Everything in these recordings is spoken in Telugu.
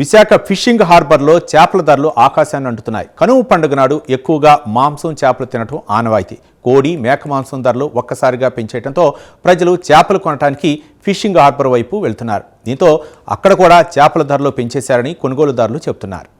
విశాఖ ఫిషింగ్ హార్బర్లో చేపల ధరలు ఆకాశాన్ని అంటుతున్నాయి. కనుమ పండుగ నాడు ఎక్కువగా మాంసం చేపలు తినటం ఆనవాయితీ. కోడి మేక మాంసం ధరలు ఒక్కసారిగా పెంచేయడంతో ప్రజలు చేపలు కొనడానికి ఫిషింగ్ హార్బర్ వైపు వెళ్తున్నారు. దీంతో అక్కడ కూడా చేపల ధరలు పెంచేశారని కొనుగోలుదారులు చెబుతున్నారు.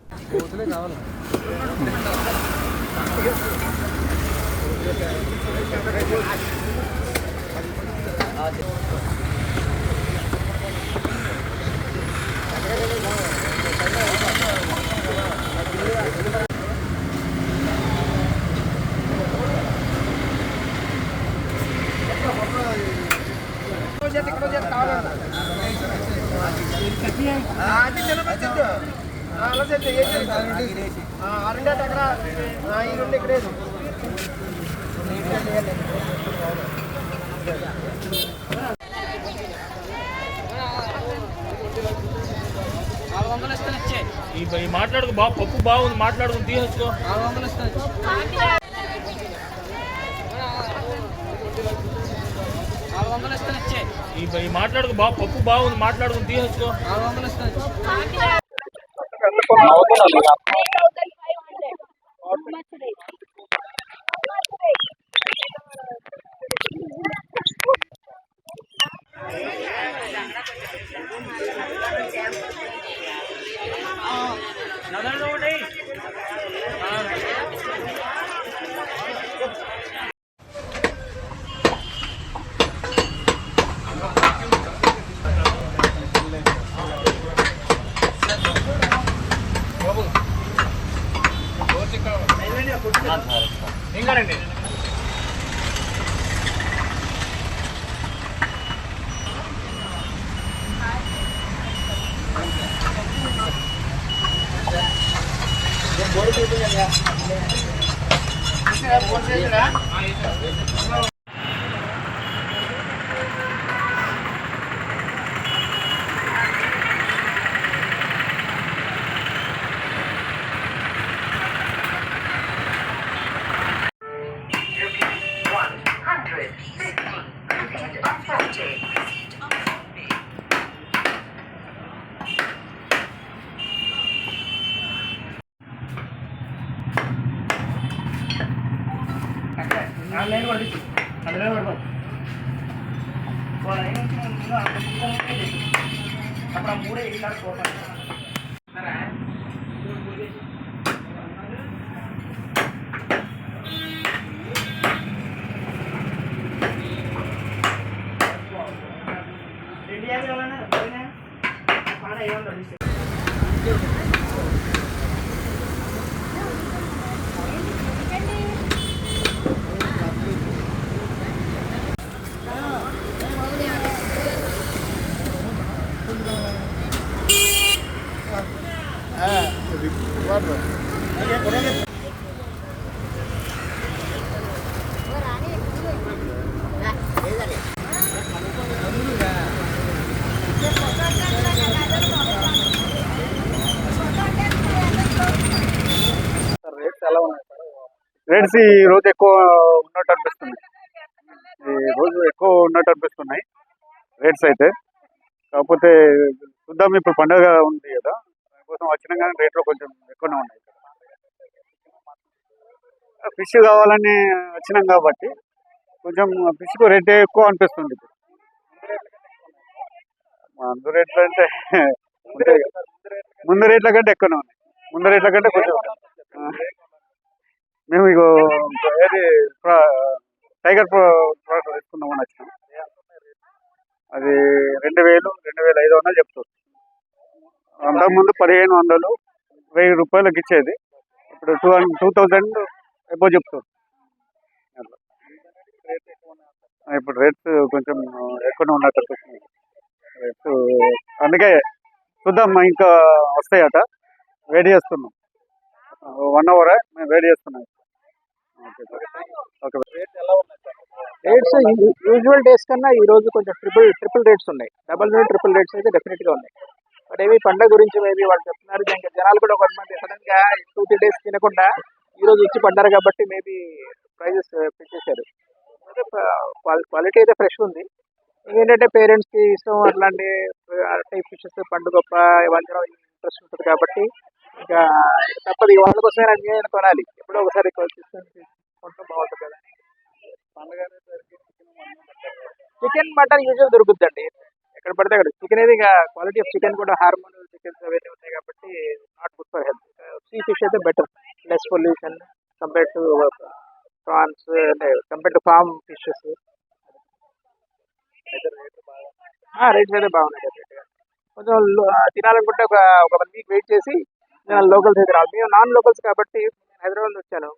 మాట్లాడుకు బాగా పప్పు బాగుంది మాట్లాడుకుని తీసుకో మాట్లాడుకు బాగా పప్పు బాగుంది మాట్లాడుకుని తీసుకో ఇంకానండి అప్పుడు మూడే ఇల్లాడు పోతాను రేట్స్ ఈ రోజు ఎక్కువ ఉన్నట్టు అనిపిస్తుంది. అనిపిస్తున్నాయి రేట్స్ అయితే. కాకపోతే చూద్దాం, ఇప్పుడు పండుగ ఉంది కదా, దానికోసం వచ్చినా కానీ రేట్లు కొంచెం ఎక్కువనే ఉన్నాయి. ఫిష్ కావాలని వచ్చినాం కాబట్టి కొంచెం ఫిష్కు రేట్ ఎక్కువ అనిపిస్తుంది. ఇప్పుడు ముందు రేట్లు అంటే ముందు రేట్ల కంటే ఎక్కువనే ఉన్నాయి. ముందు రేట్ల కంటే కొంచెం మేము ఇగో ఏది టైగర్ ప్రోడక్ట్ తీసుకుందామని వచ్చినాం. అది 2000, 2500 చెప్తారు. అంతకుముందు 1500, 1000 రూపాయలకి ఇచ్చేది. ఇప్పుడు 2000 ఎబో చెప్తారు. ఇప్పుడు రేట్స్ కొంచెం ఎక్కువనే ఉన్నట్టు అనిపిస్తుంది రేట్స్. అందుకే చూద్దాం, ఇంకా వస్తాయట. వెయిట్ చేస్తున్నాం. 1 hour మేము వెయిట్ చేస్తున్నాం. రేట్స్ యూజువల్ డేస్ కన్నా ఈ రోజు కొంచెం ట్రిపుల్ రేట్స్ ఉన్నాయి. ట్రిపుల్ రేట్స్ అయితే డెఫినెట్ గా ఉన్నాయి. బట్ ఏవి పండుగ గురించి మేబీ వాళ్ళు చెప్తున్నారు. ఇంకా జనాలు కూడా కొంతమంది సడన్ గా 2-3 days తినకుండా ఈ రోజు వచ్చి పడ్డారు కాబట్టి మేబీ ప్రైజెస్ పెంచేశారు. క్వాలిటీ అయితే ఫ్రెష్ ఉంది. ఏంటంటే పేరెంట్స్ కి ఇష్టం అట్లాంటి టైప్ ఫిషెస్, పండుగప్ప, వంజరం ఇంట్రెస్ట్ ఉంటుంది కాబట్టి ఇంకా తప్పదు, ఈ వాళ్ళ కోసమే నేను కొనాలి, ఎప్పుడో ఒకసారి కొంటాం బాగుంటుంది కదా. చికెన్ మటన్ యూజువల్ దొరుకుతుందండి ఎక్కడ పడితే అక్కడ. చికెన్ అనేది ఇక క్వాలిటీ ఆఫ్ చికెన్ కూడా హార్మోన్ చికెన్స్ అవన్నీ ఉన్నాయి కాబట్టి not good for health. Sea fish అయితే better, less pollution compare to prawns, అంటే compare to farm fishes. Rates అయితే బాగున్నాయి డెఫినెట్గా. కొంచెం తినాలనుకుంటే ఒక 1 వీక్ వెయిట్ చేసి లోకల్స్ అయితే రావాలి. మేము నాన్ లోకల్స్ కాబట్టి హైదరాబాద్ వచ్చాను,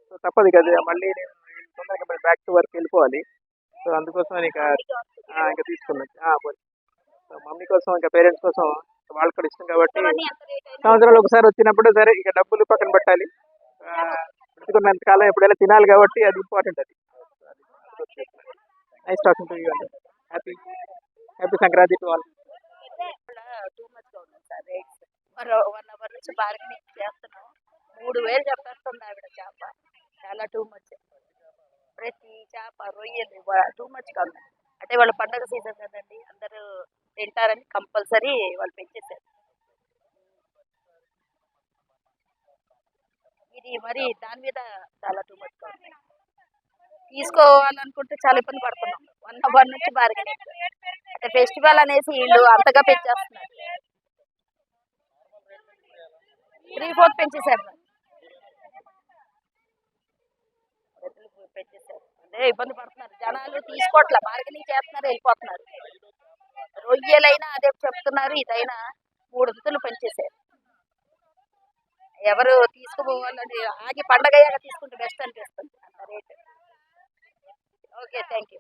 సో తప్పదు కదా, మళ్ళీ నేను తొందరగా మళ్ళీ బ్యాక్ టు వర్క్ వెళ్ళిపోవాలి. సో అందుకోసం ఇంకా తీసుకున్నాను. సో మమ్మీ కోసం ఇంకా పేరెంట్స్ కోసం వాళ్ళకి కూడా ఇష్టం కాబట్టి సంవత్సరాలు ఒకసారి వచ్చినప్పుడు సరే ఇక డబ్బులు పక్కన పెట్టాలి, బ్రతుకున్నంత కాలం ఎప్పుడైనా తినాలి కాబట్టి అది ఇంపార్టెంట్. అది నైస్ టాకింగ్ టు యూ అండి. Happy happy Sankranti to all. Too మచ్గా ఉన్నాయి సార్ రేట్స్. 1 అవర్ నుంచి బార్గెనింగ్ చేస్తున్నాం. 3000 చెప్పేస్తుంది ఆవిడ. చేప చాలా టూ మచ్, ప్రతి చేప రొయ్యలు టూ మచ్గా ఉన్నాయి. అంటే వాళ్ళ పండగ సీజన్ కదండి, అందరూ తింటారని కంపల్సరీ వాళ్ళు పెంచేశారు. ఇది మరి దాని మీద చాలా టూ మచ్గా ఉంది. తీసుకోవాలనుకుంటే చాలా ఇబ్బంది పడుతున్నాం. 1 అవర్ నుంచి బార్గెనింగ్, అంటే ఫెస్టివల్ అనేసి వీళ్ళు అంతగా పెంచేస్తున్నారు. 3/4 పెంచేశారు, అదే ఇబ్బంది పడుతున్నారు జనాలు. తీసుకోవట్లే, బార్గెనింగ్ చేస్తున్నారు, వెళ్ళిపోతున్నారు. రొయ్యలైనా అదే చెప్తున్నారు, ఇదైనా 3 వంతులు పెంచేశారు. ఎవరు తీసుకుపోవాలని ఆగి పండగ అయ్యాక తీసుకుంటే బెస్ట్ అనిపిస్తుంది అంత రేట్. Okay, thank you.